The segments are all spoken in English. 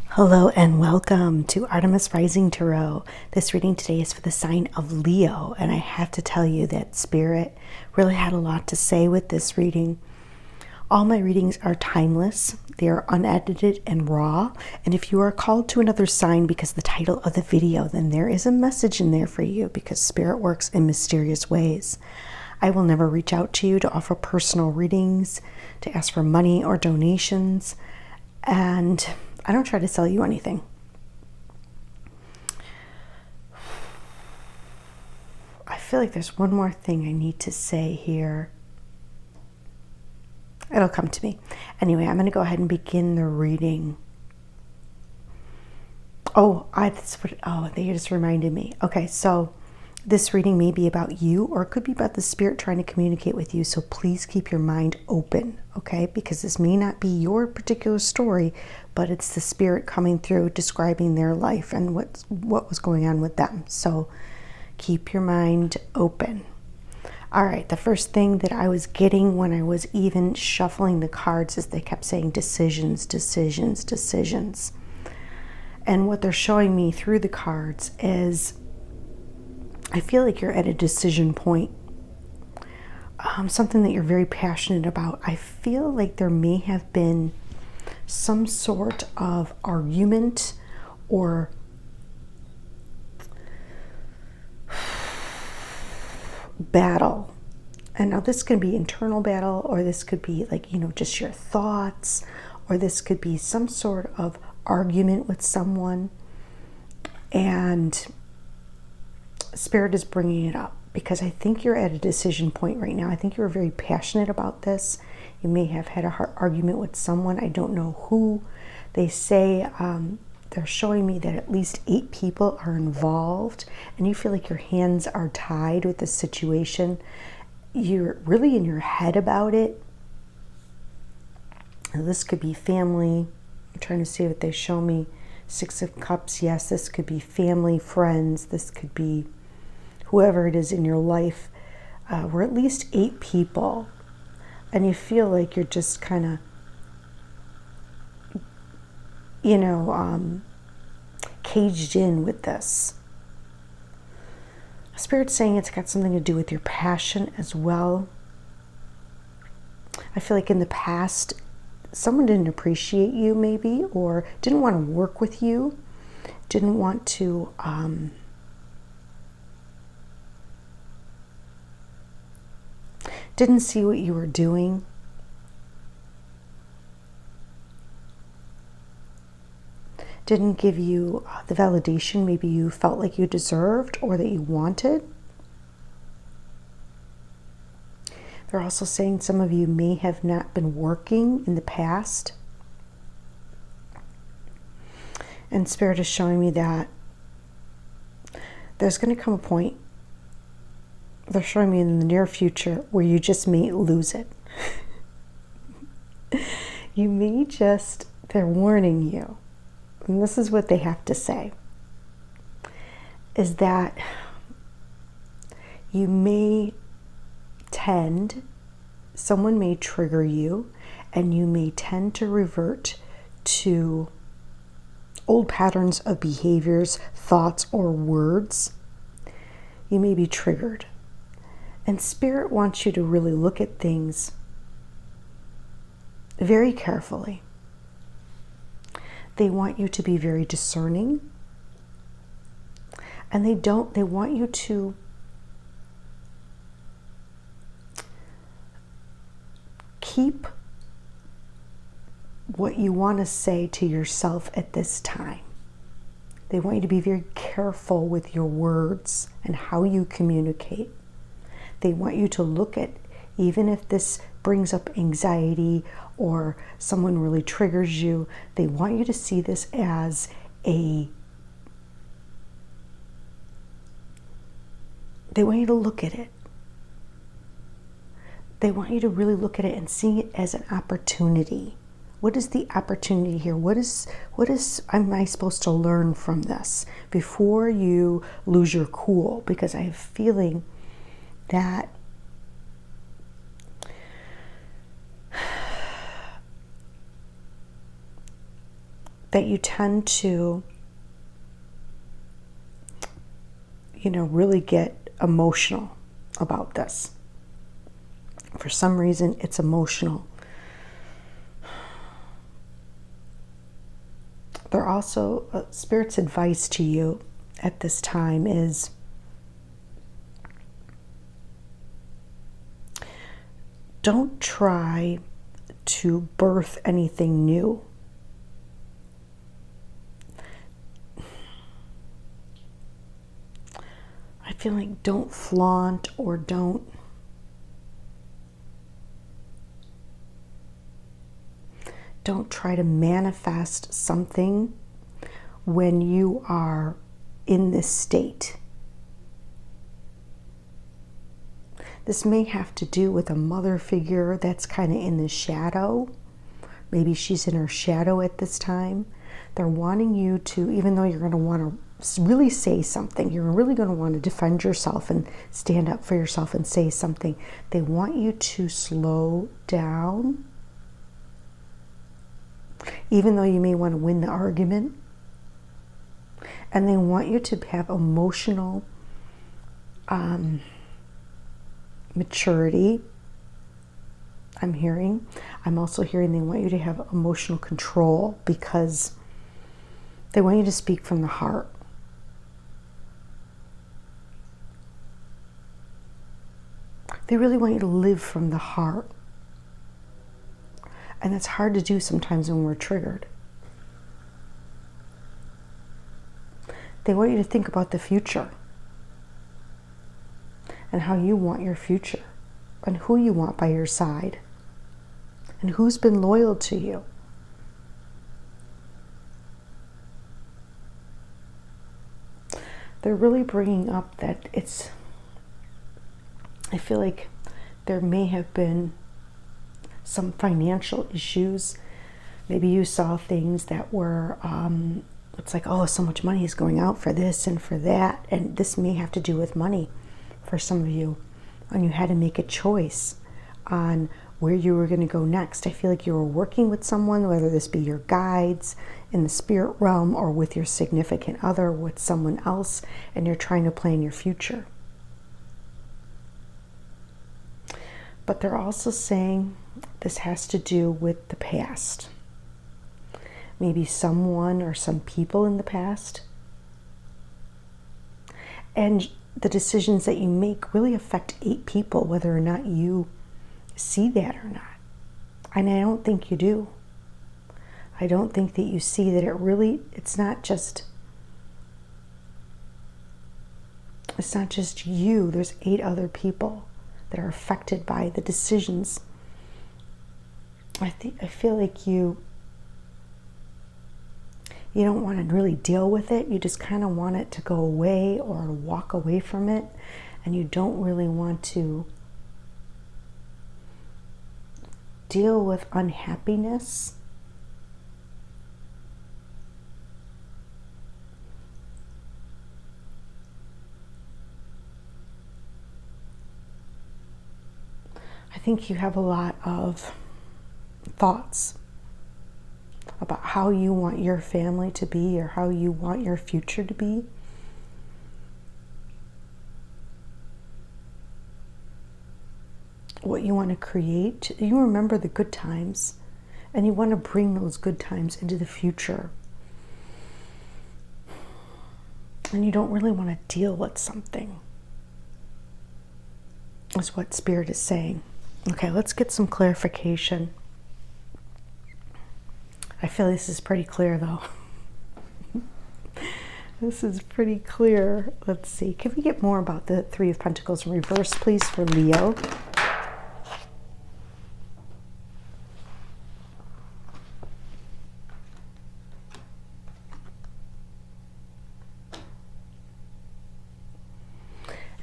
Hello and welcome to Artemis Rising Tarot. This reading today is for the sign of Leo, and I have to tell you that Spirit really had a lot to say with this reading. All my readings are timeless, they are unedited and raw, and if you are called to another sign because of the title of the video, then there is a message in there for you because Spirit works in mysterious ways. I will never reach out to you to offer personal readings, to ask for money or donations, and I don't try to sell you anything. I feel like there's one more thing I need to say here. It'll come to me. Anyway, I'm going to go ahead and begin the reading. They just reminded me. Okay, so this reading may be about you, or it could be about the Spirit trying to communicate with you. So please keep your mind open, okay? Because this may not be your particular story, but it's the Spirit coming through, describing their life and what was going on with them. So keep your mind open. All right, the first thing that I was getting when I was even shuffling the cards is they kept saying decisions, decisions, decisions. And what they're showing me through the cards is I feel like you're at a decision point, something that you're very passionate about. I feel like there may have been some sort of argument or battle. And now this could be internal battle, or this could be like, just your thoughts, or this could be some sort of argument with someone. And Spirit is bringing it up because I think you're at a decision point right now. I think you're very passionate about this. You may have had a hard argument with someone. I don't know who. They say they're showing me that at least 8 people are involved, and you feel like your hands are tied with the situation. You're really in your head about it. Now, this could be family. I'm trying to see what they show me. 6 of Cups. Yes, this could be family, friends. This could be whoever it is in your life. We're at least 8 people, and you feel like you're just kind of, caged in with this. Spirit's saying it's got something to do with your passion as well. I feel like in the past, someone didn't appreciate you maybe, or didn't want to work with you, didn't want to didn't see what you were doing. Didn't give you the validation maybe you felt like you deserved or that you wanted. They're also saying some of you may have not been working in the past. And Spirit is showing me that there's going to come a point, they're showing me in the near future, where you just may lose it. You may just, they're warning you. And this is what they have to say, is that you may someone may trigger you, and you may tend to revert to old patterns of behaviors, thoughts, or words. You may be triggered. And Spirit wants you to really look at things very carefully. They want you to be very discerning, and they want you to keep what you want to say to yourself at this time. They want you to be very careful with your words and how you communicate. They want you to look at, even if this brings up anxiety or someone really triggers you, they want you to see this as they want you to look at it. They want you to really look at it and see it as an opportunity. What is the opportunity here? What am I supposed to learn from this before you lose your cool? Because I have a feeling that that you tend to, really get emotional about this. For some reason, it's emotional. There also, Spirit's advice to you at this time is don't try to birth anything new. I feel like don't flaunt or don't try to manifest something when you are in this state. This may have to do with a mother figure that's kind of in the shadow. Maybe she's in her shadow at this time. They're wanting you to, even though you're going to want to really say something, you're really going to want to defend yourself and stand up for yourself and say something. They want you to slow down, even though you may want to win the argument. And they want you to have emotional maturity. I'm hearing. I'm also hearing they want you to have emotional control because they want you to speak from the heart. They really want you to live from the heart. And that's hard to do sometimes when we're triggered. They want you to think about the future and how you want your future and who you want by your side and who's been loyal to you. They're really bringing up that I feel like there may have been some financial issues. Maybe you saw things that were, it's like, oh, so much money is going out for this and for that. And this may have to do with money for some of you. And you had to make a choice on where you were going to go next. I feel like you were working with someone, whether this be your guides in the spirit realm or with your significant other, with someone else, and you're trying to plan your future. But they're also saying this has to do with the past. Maybe someone or some people in the past. And the decisions that you make really affect 8 people, whether or not you see that or not. And I don't think you do. I don't think that you see that it's not just you. There's 8 other people that are affected by the decisions. I feel like you don't want to really deal with it. You just kind of want it to go away or walk away from it. And you don't really want to deal with unhappiness. I think you have a lot of thoughts about how you want your family to be or how you want your future to be. What you want to create. You remember the good times and you want to bring those good times into the future. And you don't really want to deal with something. That's what Spirit is saying. Okay, let's get some clarification. I feel this is pretty clear though. This is pretty clear. Let's see. Can we get more about the 3 of Pentacles in reverse, please, for Leo?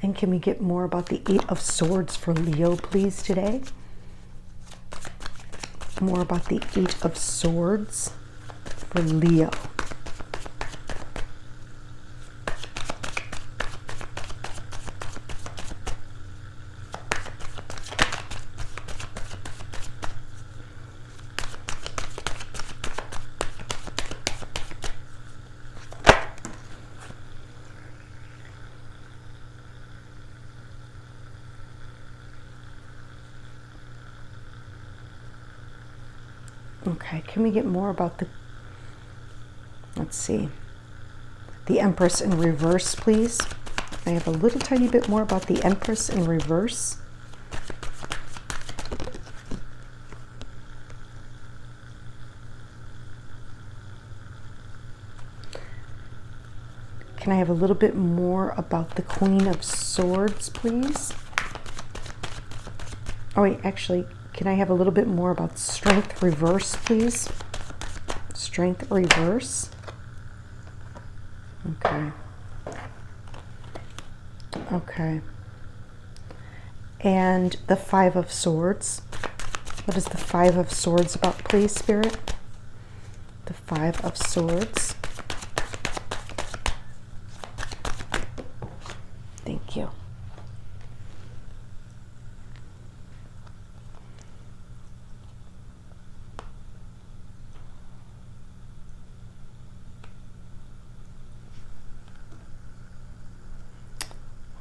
And can we get more about the 8 of Swords for Leo, please, today? More about the 8 of Swords for Leo. Okay, can we get more about the, let's see, the Empress in reverse, please? I have a little tiny bit more about the Empress in reverse. Can I have a little bit more about the Queen of Swords, please? Oh wait, actually, can I have a little bit more about Strength reverse, please? Strength reverse. Okay. Okay. And the Five of Swords. What is the Five of Swords about, please, Spirit? The Five of Swords. Thank you.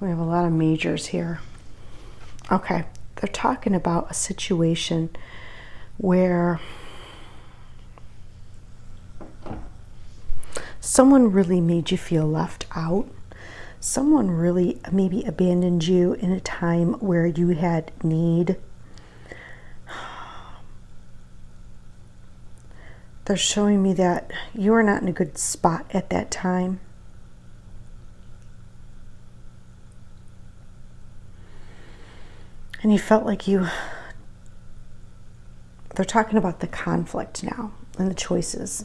We have a lot of majors here. Okay, they're talking about a situation where someone really made you feel left out. Someone really maybe abandoned you in a time where you had need. They're showing me that you are not in a good spot at that time. And you felt like they're talking about the conflict now and the choices.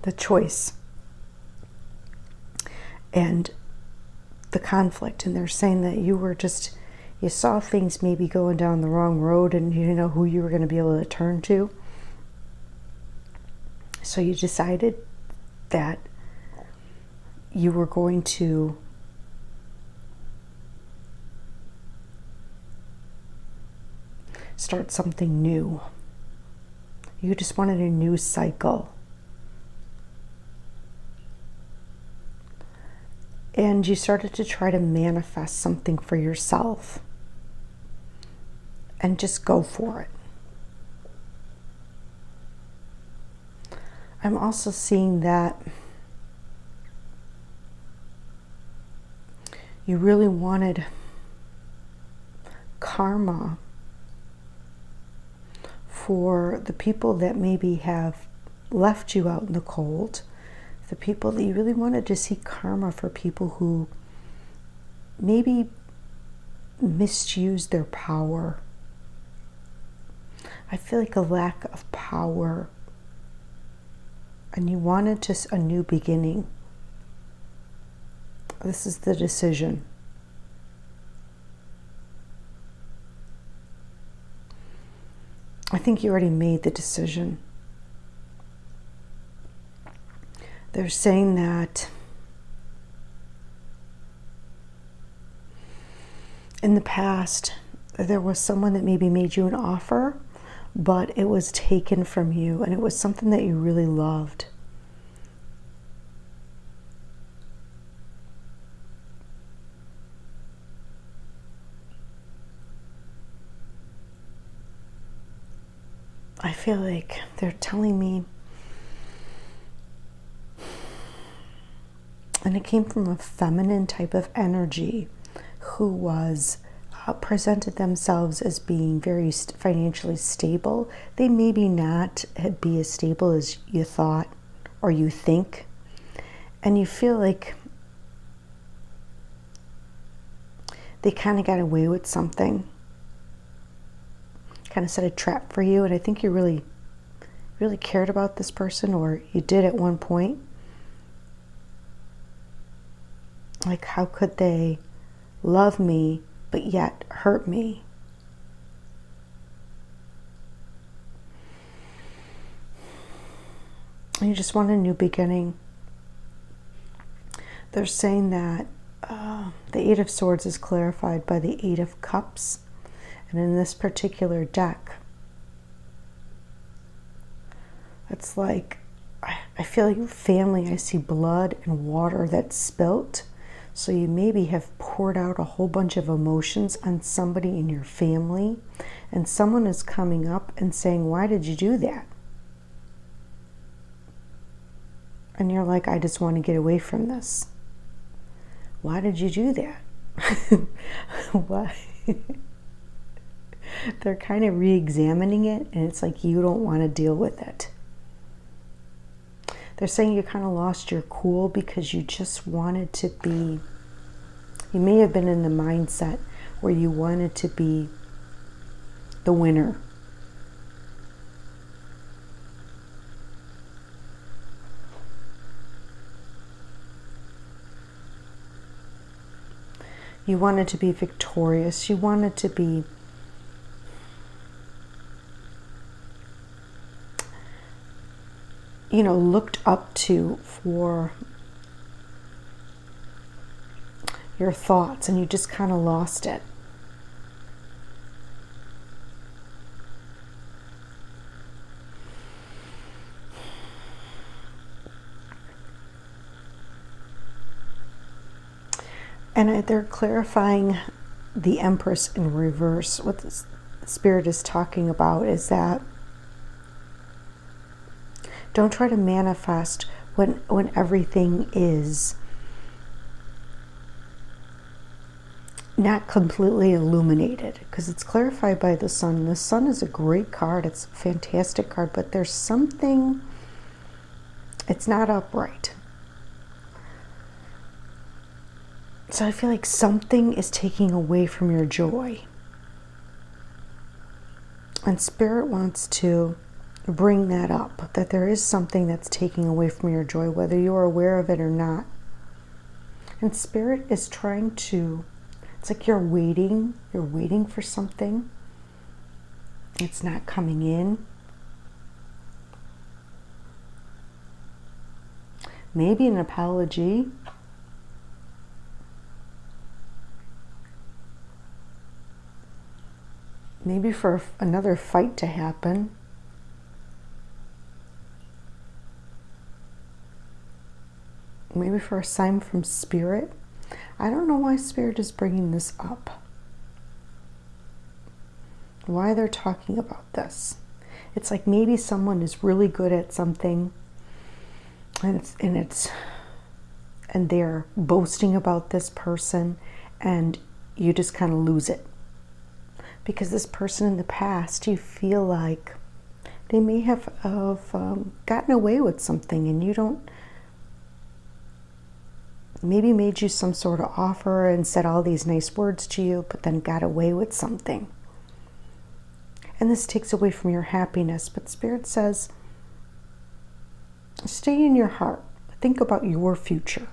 The choice and the conflict. And they're saying that you saw things maybe going down the wrong road and you didn't know who you were going to be able to turn to. So you decided that you were going to start something new. You just wanted a new cycle. And you started to try to manifest something for yourself. And just go for it. I'm also seeing that you really wanted karma for the people that maybe have left you out in the cold. The people that you really wanted to see karma for people who maybe misused their power. I feel like a lack of power. And you wanted just a new beginning. This is the decision. I think you already made the decision. They're saying that in the past, there was someone that maybe made you an offer, but it was taken from you, and it was something that you really loved. I feel like they're telling me, and it came from a feminine type of energy who was presented themselves as being very financially stable. They maybe not be as stable as you thought or you think. And you feel like they kind of got away with something. Kind of set a trap for you. And I think you really, really cared about this person, or you did at one point. Like, how could they love me but yet hurt me? And you just want a new beginning. They're saying that the Eight of Swords is clarified by the Eight of Cups. And in this particular deck, it's like, I feel like family, I see blood and water that's spilt. So you maybe have poured out a whole bunch of emotions on somebody in your family, and someone is coming up and saying, why did you do that? And you're like, I just want to get away from this. Why did you do that? Why? They're kind of re-examining it, and it's like you don't want to deal with it. They're saying you kind of lost your cool because you just wanted to be, you may have been in the mindset where you wanted to be the winner. You wanted to be victorious. You wanted to be looked up to for your thoughts, and you just kind of lost it. And they're clarifying the Empress in reverse. What the Spirit is talking about is that don't try to manifest when everything is not completely illuminated, because it's clarified by the Sun. The Sun is a great card. It's a fantastic card, but there's something, it's not upright. So I feel like something is taking away from your joy. And Spirit wants to bring that up, that there is something that's taking away from your joy, whether you're aware of it or not. And Spirit is trying to, it's like you're waiting for something. It's not coming in. Maybe an apology. Maybe for another fight to happen. Maybe for a sign from Spirit. I don't know why Spirit is bringing this up. Why they're talking about this. It's like maybe someone is really good at something, and they're boasting about this person, and you just kind of lose it. Because this person in the past, you feel like they may have gotten away with something, and you don't, maybe made you some sort of offer and said all these nice words to you, but then got away with something. And this takes away from your happiness. But Spirit says, stay in your heart. Think about your future.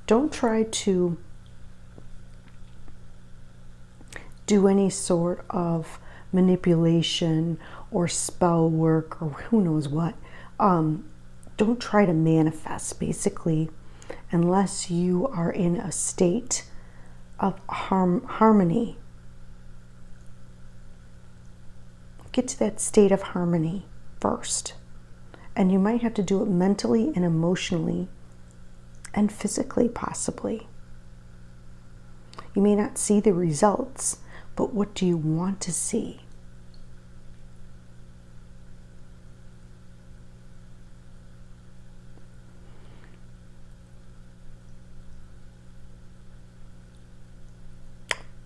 Don't try to do any sort of manipulation or spell work or who knows what. Don't try to manifest, basically, unless you are in a state of harmony. Get to that state of harmony first. And you might have to do it mentally and emotionally and physically, possibly. You may not see the results, but what do you want to see?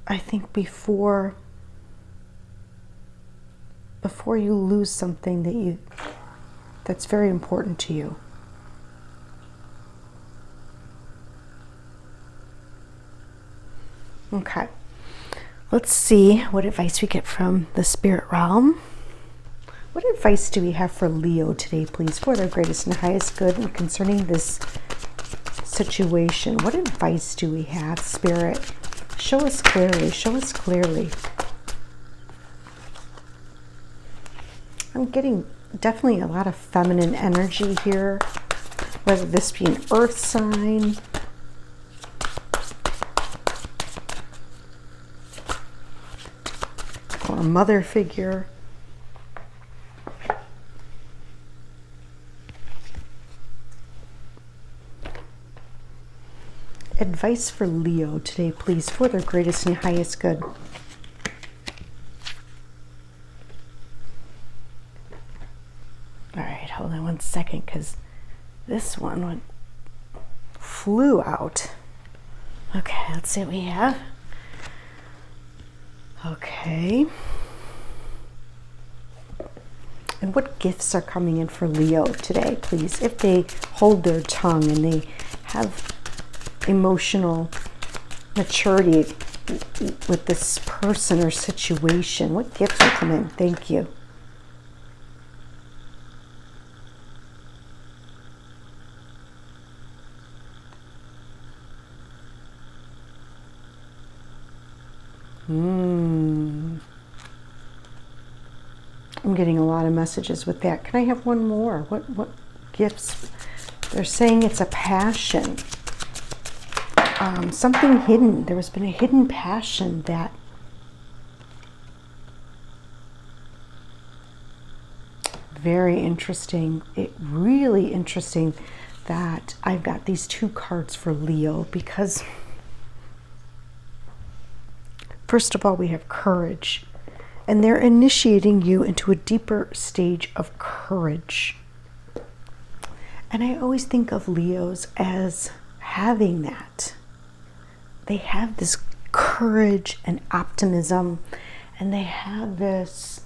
I think before you lose something that's very important to you, okay, let's see what advice we get from the Spirit realm. What advice do we have for Leo today, please, for their greatest and highest good and concerning this situation? What advice do we have, Spirit? Show us clearly. Show us clearly. I'm getting definitely a lot of feminine energy here, whether this be an earth sign, or a mother figure. Advice for Leo today, please, for their greatest and highest good. All right, hold on one second, because this one flew out. Okay, let's see what we have. Okay. And what gifts are coming in for Leo today, please? If they hold their tongue and they have emotional maturity with this person or situation, what gifts will come in? Thank you. I'm getting a lot of messages with that. Can I have one more? What gifts? They're saying it's a passion. Something hidden. There has been a hidden passion that very interesting. It really interesting that I've got these two cards for Leo, because first of all, we have courage. And they're initiating you into a deeper stage of courage. And I always think of Leos as having that. They have this courage and optimism, and they have this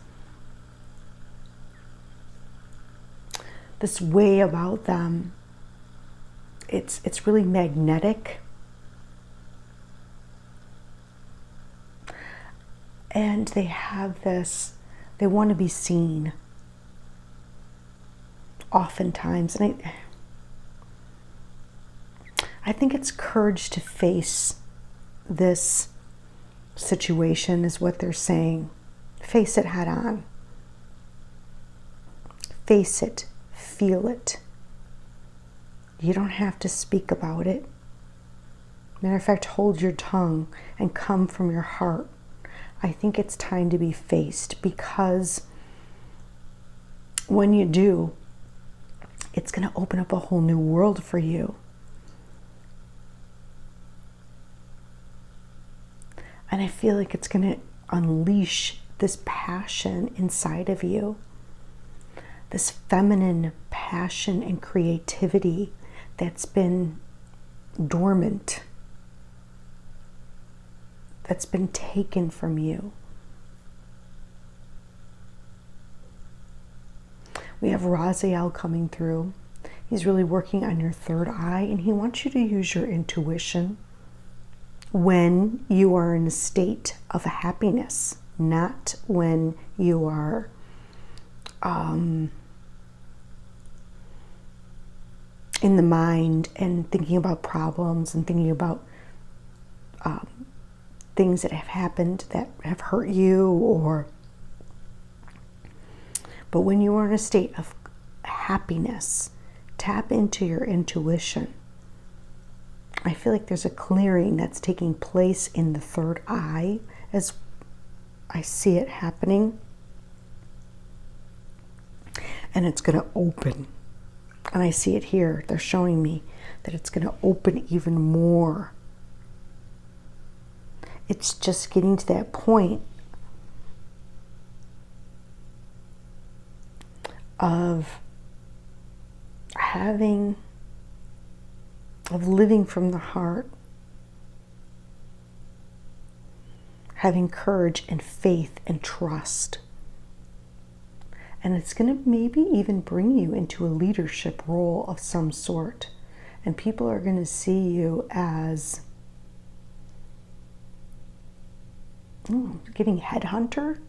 way about them. It's really magnetic. And they have this, they want to be seen oftentimes. And I think it's courage to face this situation is what they're saying. Face it head on. Face it. Feel it. You don't have to speak about it. Matter of fact, hold your tongue and come from your heart. I think it's time to be faced, because when you do, it's going to open up a whole new world for you. And I feel like it's going to unleash this passion inside of you, this feminine passion and creativity that's been dormant, that's been taken from you. We have Raziel coming through. He's really working on your third eye, and he wants you to use your intuition when you are in a state of happiness, not when you are in the mind and thinking about problems and thinking about things that have happened that have hurt you, but when you are in a state of happiness, tap into your intuition. I feel like there's a clearing that's taking place in the third eye as I see it happening, and it's going to open. And I see it here. They're showing me that it's going to open even more. It's just getting to that point of living from the heart, having courage and faith and trust. And it's going to maybe even bring you into a leadership role of some sort. And people are going to see you as getting headhunter.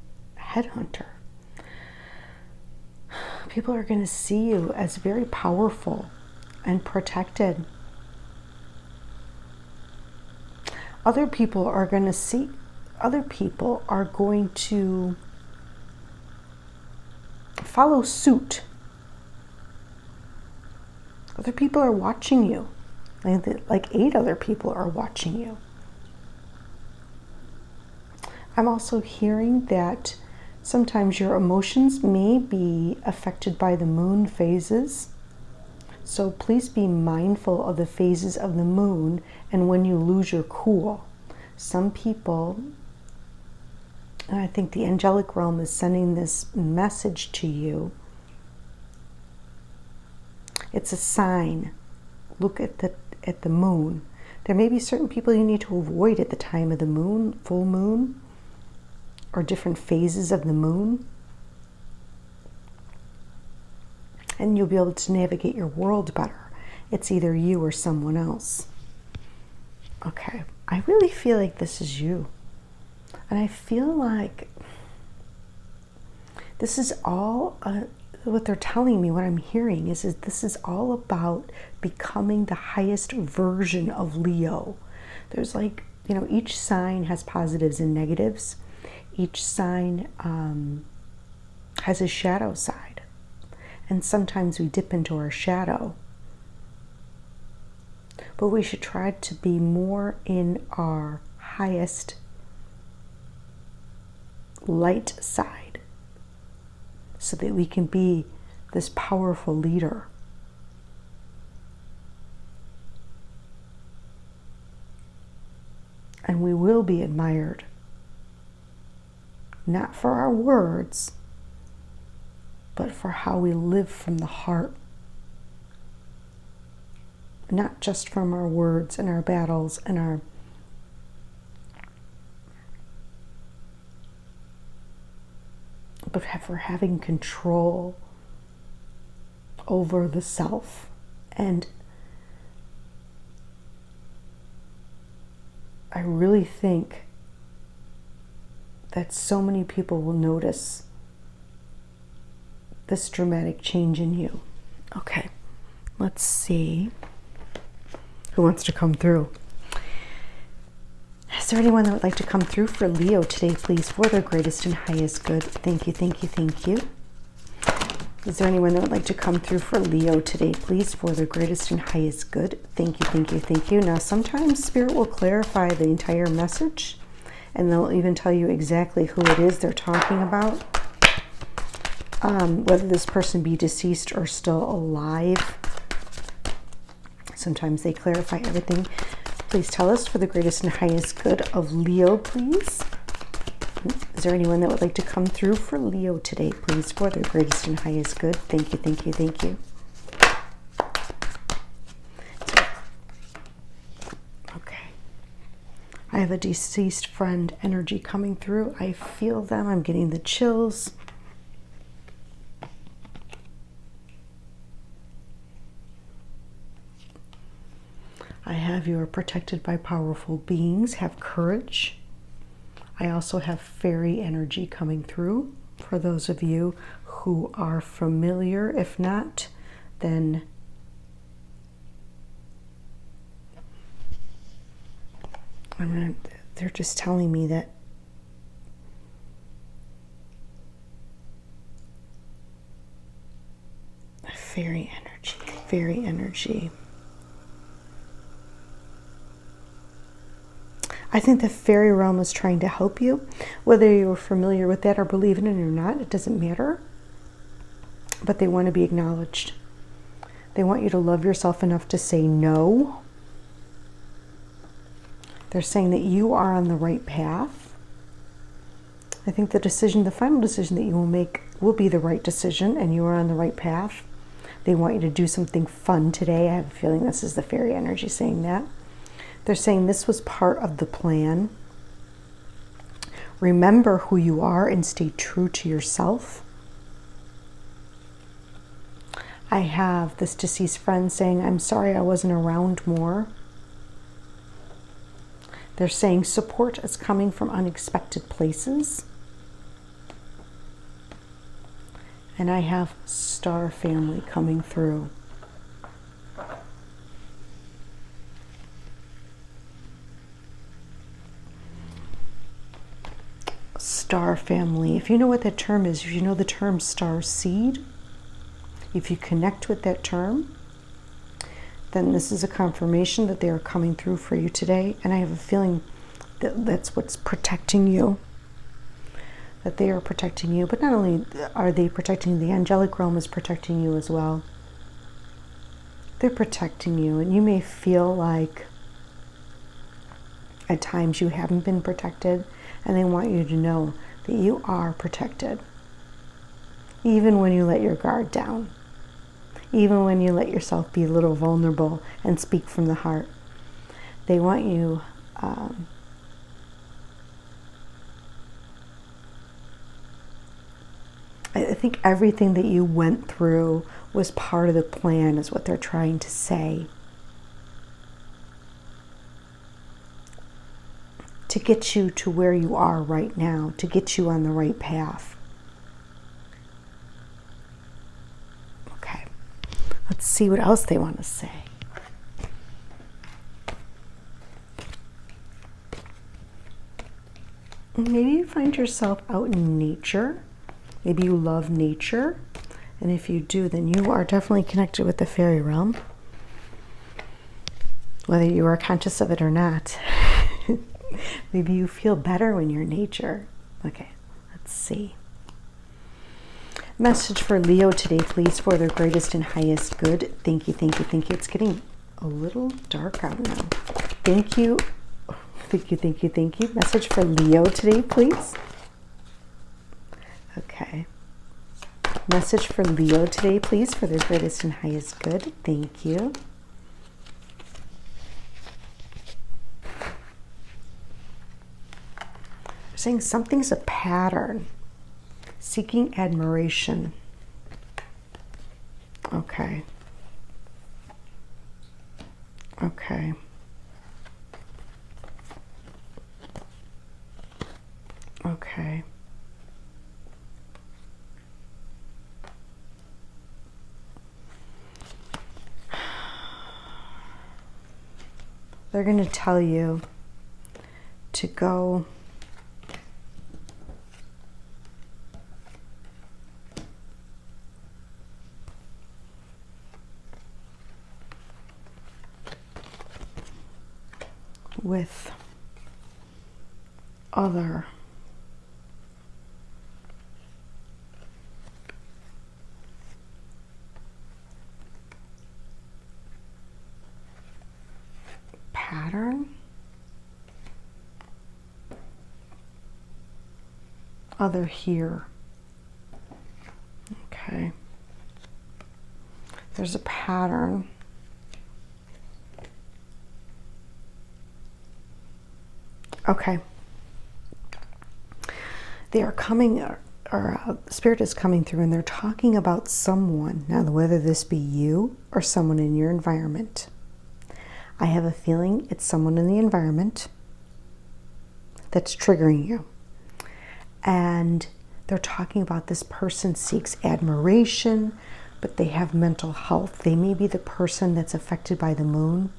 People are going to see you as very powerful and protected. Other people are going to follow suit. Other people are watching you. Like 8 other people are watching you. I'm also hearing that sometimes your emotions may be affected by the moon phases. So please be mindful of the phases of the moon and when you lose your cool. Some people, and I think the angelic realm is sending this message to you. It's a sign. Look at the moon. There may be certain people you need to avoid at the time of the moon, full moon, or different phases of the moon. And you'll be able to navigate your world better. It's either you or someone else. Okay, I really feel like this is you. And I feel like this is all, what they're telling me, what I'm hearing is this is all about becoming the highest version of Leo. There's like, each sign has positives and negatives. Each sign has a shadow side. And sometimes we dip into our shadow. But we should try to be more in our highest light side so that we can be this powerful leader. And we will be admired, not for our words, but for how we live from the heart. Not just from our words and our battles and our but for having control over the self. And I really think that so many people will notice this dramatic change in you. Okay, let's see who wants to come through. Is there anyone that would like to come through for Leo today, please, for their greatest and highest good? Thank you, thank you, thank you. Is there anyone that would like to come through for Leo today, please, for their greatest and highest good? Thank you, thank you, thank you. Now, sometimes Spirit will clarify the entire message, and they'll even tell you exactly who it is they're talking about. Whether this person be deceased or still alive. Sometimes they clarify everything. Please tell us for the greatest and highest good of Leo, please. Is there anyone that would like to come through for Leo today, please, for their greatest and highest good? Thank you, thank you, thank you. Okay. I have a deceased friend energy coming through. I feel them. I'm getting the chills. I have you are protected by powerful beings. Have courage. I also have fairy energy coming through for those of you who are familiar. If not, then they're just telling me that fairy energy. I think the fairy realm is trying to help you. Whether you're familiar with that or believe in it or not, it doesn't matter. But they want to be acknowledged. They want you to love yourself enough to say no. They're saying that you are on the right path. I think the final decision that you will make will be the right decision, and you are on the right path. They want you to do something fun today. I have a feeling this is the fairy energy saying that. They're saying this was part of the plan. Remember who you are and stay true to yourself. I have this deceased friend saying, I'm sorry I wasn't around more. They're saying support is coming from unexpected places. And I have star family coming through. Star family. If you know what that term is, if you know the term star seed, if you connect with that term, then this is a confirmation that they are coming through for you today. And I have a feeling that that's what's protecting you. That they are protecting you. But not only are they protecting you, the angelic realm is protecting you as well. They're protecting you, and you may feel like at times you haven't been protected, and they want you to know that you are protected. Even when you let your guard down, even when you let yourself be a little vulnerable and speak from the heart, they want you I think everything that you went through was part of the plan, is what they're trying to say. To get you to where you are right now, to get you on the right path. Okay, let's see what else they want to say. Maybe you find yourself out in nature. Maybe you love nature. And if you do, then you are definitely connected with the fairy realm, whether you are conscious of it or not. Maybe you feel better when you're in nature. Okay, let's see. Message for Leo today, please, for their greatest and highest good. Thank you, thank you, thank you. It's getting a little dark out now. Thank you. Thank you, thank you, thank you. Message for Leo today, please. Okay. Message for Leo today, please, for their greatest and highest good. Thank you. They're saying something's a pattern. Seeking admiration. Okay. Okay. Okay. They're going to tell you to go with other pattern, other here. Okay, there's a pattern. Okay, they are coming, or Spirit is coming through, and they're talking about someone. Now, whether this be you or someone in your environment, I have a feeling it's someone in the environment that's triggering you. And they're talking about this person seeks admiration, but they have mental health. They may be the person that's affected by the moon.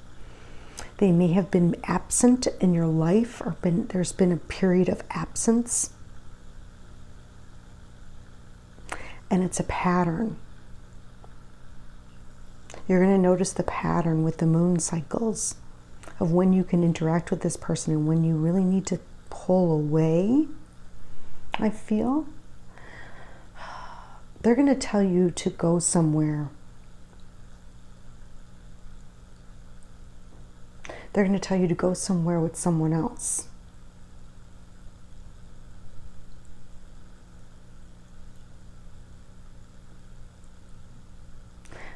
They may have been absent in your life, or there's been a period of absence. And it's a pattern. You're going to notice the pattern with the moon cycles of when you can interact with this person and when you really need to pull away. I feel they're going to tell you to go somewhere. They're going to tell you to go somewhere with someone else.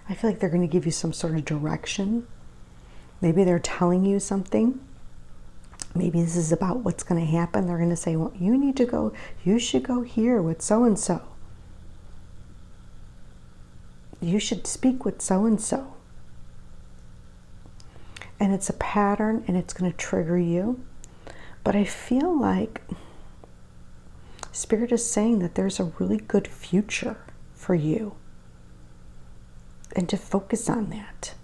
I feel like they're going to give you some sort of direction. Maybe they're telling you something. Maybe this is about what's going to happen. They're going to say, well, you need to go, you should go here with so-and-so. You should speak with so-and-so. And it's a pattern, and it's going to trigger you. But I feel like Spirit is saying that there's a really good future for you. And to focus on that.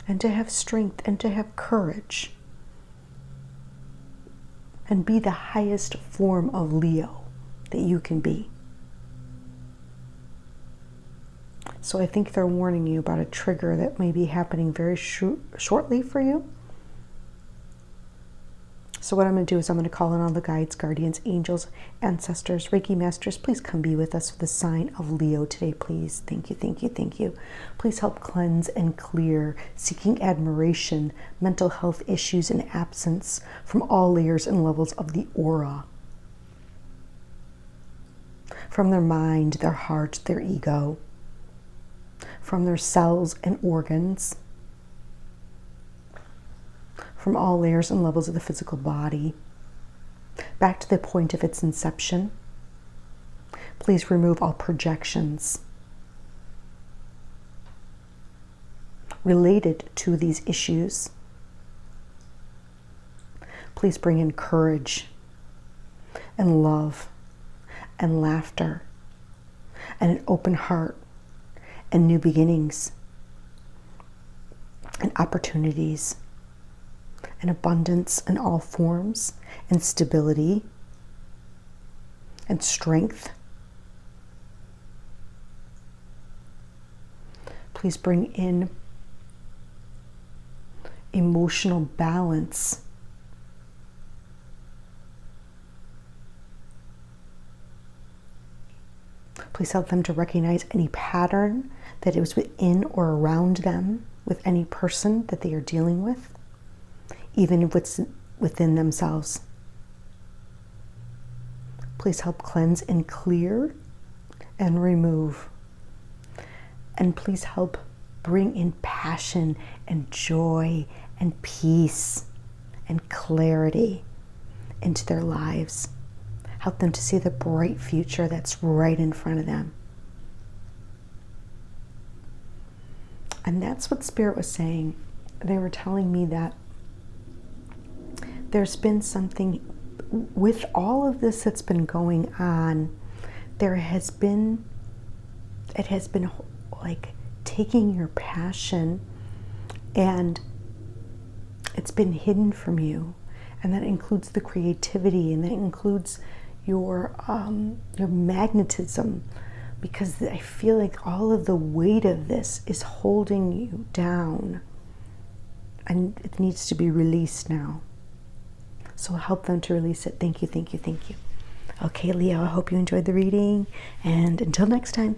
And to have strength and to have courage. And be the highest form of Leo that you can be. So I think they're warning you about a trigger that may be happening very shortly for you. So what I'm going to do is I'm going to call in all the guides, guardians, angels, ancestors, Reiki masters. Please come be with us for the sign of Leo today, please. Thank you, thank you, thank you. Please help cleanse and clear, seeking admiration, mental health issues and absence from all layers and levels of the aura. From their mind, their heart, their ego. From their cells and organs. From all layers and levels of the physical body, back to the point of its inception. Please remove all projections related to these issues. Please bring in courage and love and laughter and an open heart and new beginnings and opportunities and abundance in all forms, and stability and strength. Please bring in emotional balance. Please help them to recognize any pattern that is within or around them with any person that they are dealing with, even if it's within themselves. Please help cleanse and clear and remove. And please help bring in passion and joy and peace and clarity into their lives. Help them to see the bright future that's right in front of them. And that's what Spirit was saying. They were telling me that there's been something with all of this that's been going on. It has been like taking your passion and it's been hidden from you. And that includes the creativity, and that includes your magnetism, because I feel like all of the weight of this is holding you down and it needs to be released now. So help them to release it. Thank you, thank you, thank you. Okay, Leo, I hope you enjoyed the reading, and until next time.